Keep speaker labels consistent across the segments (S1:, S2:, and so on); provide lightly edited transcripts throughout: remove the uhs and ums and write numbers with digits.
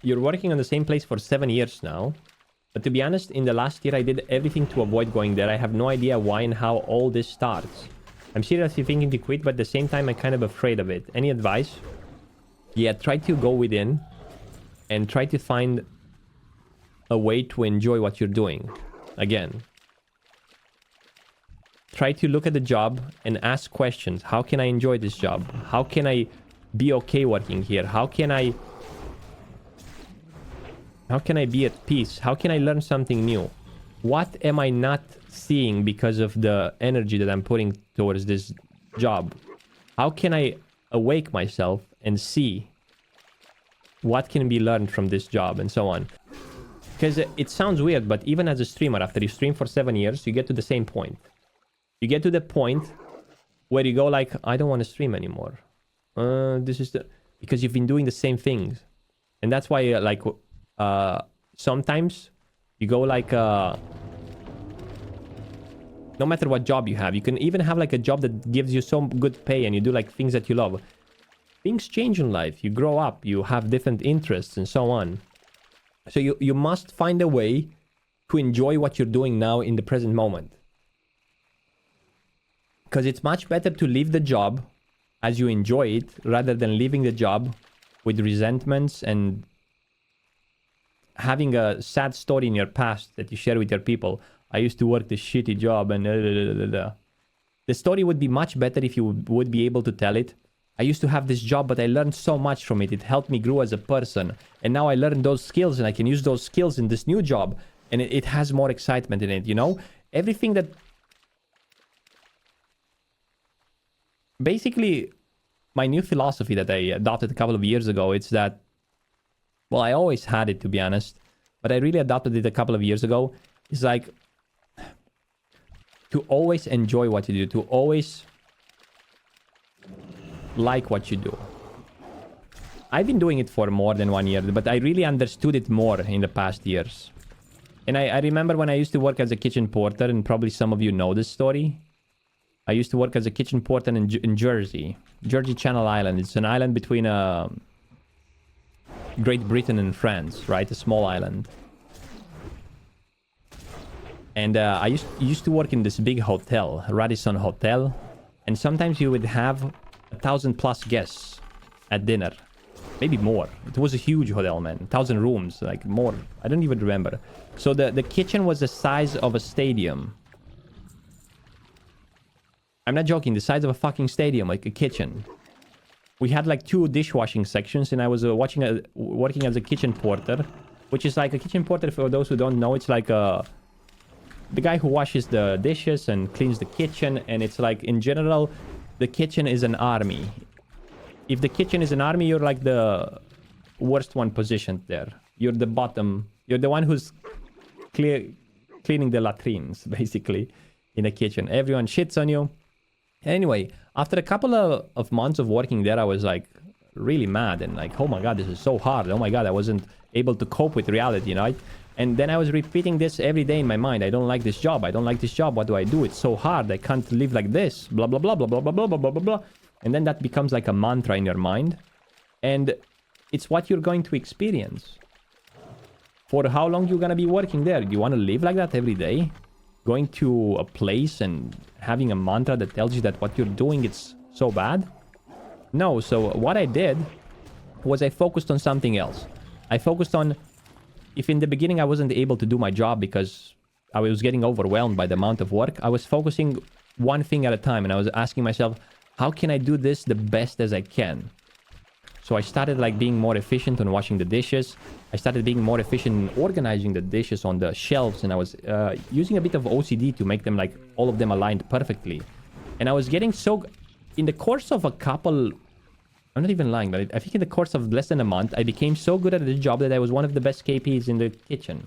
S1: you're working on the same place for 7 years now. But to be honest, in the last year, I did everything to avoid going there. I have no idea why and how all this starts. I'm seriously thinking to quit, but at the same time, I'm kind of afraid of it. Any advice? Yeah, try to go within and try to find a way to enjoy what you're doing. Again, try to look at the job and ask questions. How can I enjoy this job? How can I be okay working here? How can I be at peace? How can I learn something new? What am I not seeing because of the energy that I'm putting towards this job? How can I awake myself and see what can be learned from this job and so on? Because it sounds weird, but even as a streamer, after you stream for 7 years, you get to the same point. You get to the point where you go like, I don't want to stream anymore. Because you've been doing the same things. And that's why sometimes you go like, no matter what job you have, you can even have like a job that gives you some good pay and you do like things that you love. Things change in life. You grow up, you have different interests and so on. So you must find a way to enjoy what you're doing now in the present moment. Because it's much better to leave the job as you enjoy it rather than leaving the job with resentments and having a sad story in your past that you share with your people. I used to work this shitty job and The story would be much better if you would be able to tell it. I used to have this job, but I learned so much from it. It helped me grow as a person. And now I learned those skills and I can use those skills in this new job. And it has more excitement in it, you know? Everything that... Basically, my new philosophy that I adopted a couple of years ago, it's that... Well, I always had it, to be honest. But I really adopted it a couple of years ago. It's like... To always enjoy what you do. To always... like what you do. I've been doing it for more than 1 year, but I really understood it more in the past years. And I remember when I used to work as a kitchen porter, and probably some of you know this story. I used to work as a kitchen porter in Jersey. Jersey Channel Island. It's an island between Great Britain and France, right? A small island. And I used to work in this big hotel, Radisson Hotel. And sometimes you would have 1,000+ guests at dinner. Maybe more. It was a huge hotel, man. 1,000 rooms, like more. I don't even remember. So the kitchen was the size of a stadium. I'm not joking. The size of a fucking stadium, like a kitchen. We had like 2 dishwashing sections, and I was working as a kitchen porter, which is like a kitchen porter, for those who don't know, it's like the guy who washes the dishes and cleans the kitchen, and it's like, in general, the kitchen is an army. If the kitchen is an army, you're like the worst one positioned there. You're the bottom. You're the one who's cleaning the latrines, basically, in the kitchen. Everyone shits on you. Anyway, after a couple of months of working there, I was like really mad and like, oh my god, this is so hard. Oh my god, I wasn't able to cope with reality, you know? And then I was repeating this every day in my mind. I don't like this job. I don't like this job. What do I do? It's so hard. I can't live like this. Blah, blah, blah, blah, blah, blah, blah, blah, blah, blah. And then that becomes like a mantra in your mind. And it's what you're going to experience. For how long you're going to be working there? Do you want to live like that every day? Going to a place and having a mantra that tells you that what you're doing is so bad? No. So what I did was I focused on something else. I focused on... If in the beginning I wasn't able to do my job because I was getting overwhelmed by the amount of work, I was focusing one thing at a time, and I was asking myself, how can I do this the best as I can? So I started like being more efficient on washing the dishes. I started being more efficient in organizing the dishes on the shelves, and I was using a bit of OCD to make them like all of them aligned perfectly. And I was getting so... In the course of a couple... I'm not even lying, but I think in the course of less than a month, I became so good at the job that I was one of the best KPs in the kitchen.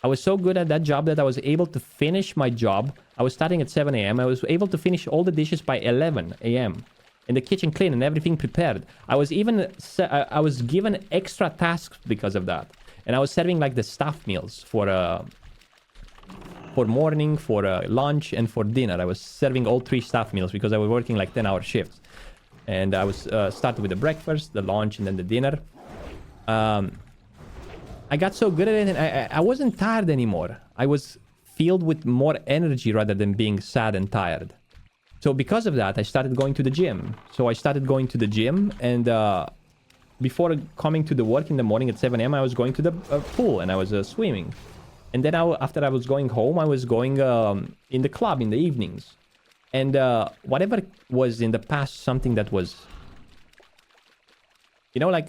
S1: I was so good at that job that I was able to finish my job. I was starting at 7 a.m. I was able to finish all the dishes by 11 a.m. and the kitchen clean and everything prepared. I was given extra tasks because of that. And I was serving like the staff meals for morning, for lunch, and for dinner. I was serving all 3 staff meals because I was working like 10-hour shifts. And I was started with the breakfast, the lunch, and then the dinner. I got so good at it, and I wasn't tired anymore. I was filled with more energy rather than being sad and tired. So because of that, I started going to the gym. So I started going to the gym, and before coming to the work in the morning at 7 a.m., I was going to the pool, and I was swimming. And then after I was going home, I was going in the club in the evenings. And whatever was in the past, something that was, you know, like,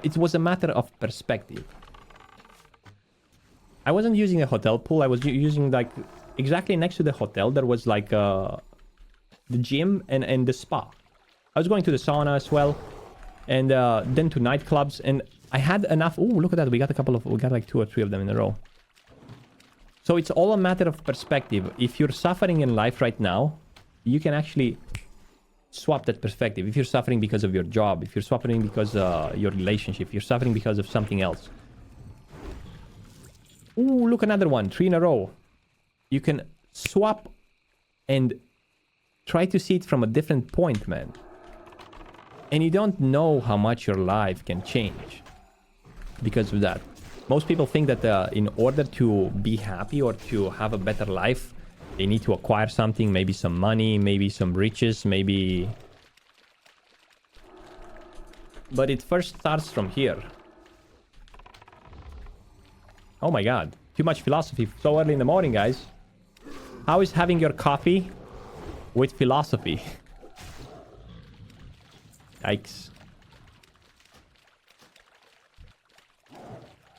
S1: it was a matter of perspective. I wasn't using a hotel pool. I was using, like, exactly next to the hotel, there was, like, the gym and the spa. I was going to the sauna as well. And then to nightclubs. And I had enough. Oh, look at that. We got like 2 or 3 of them in a row. So it's all a matter of perspective. If you're suffering in life right now, you can actually swap that perspective. If you're suffering because of your job, if you're suffering because your relationship, if you're suffering because of something else. Ooh, look, another one. 3 in a row. You can swap and try to see it from a different point, man. And you don't know how much your life can change because of that. Most people think that in order to be happy or to have a better life, they need to acquire something, maybe some money, maybe some riches, maybe... But it first starts from here. Oh my god. Too much philosophy so early in the morning, guys. How is having your coffee with philosophy? Yikes.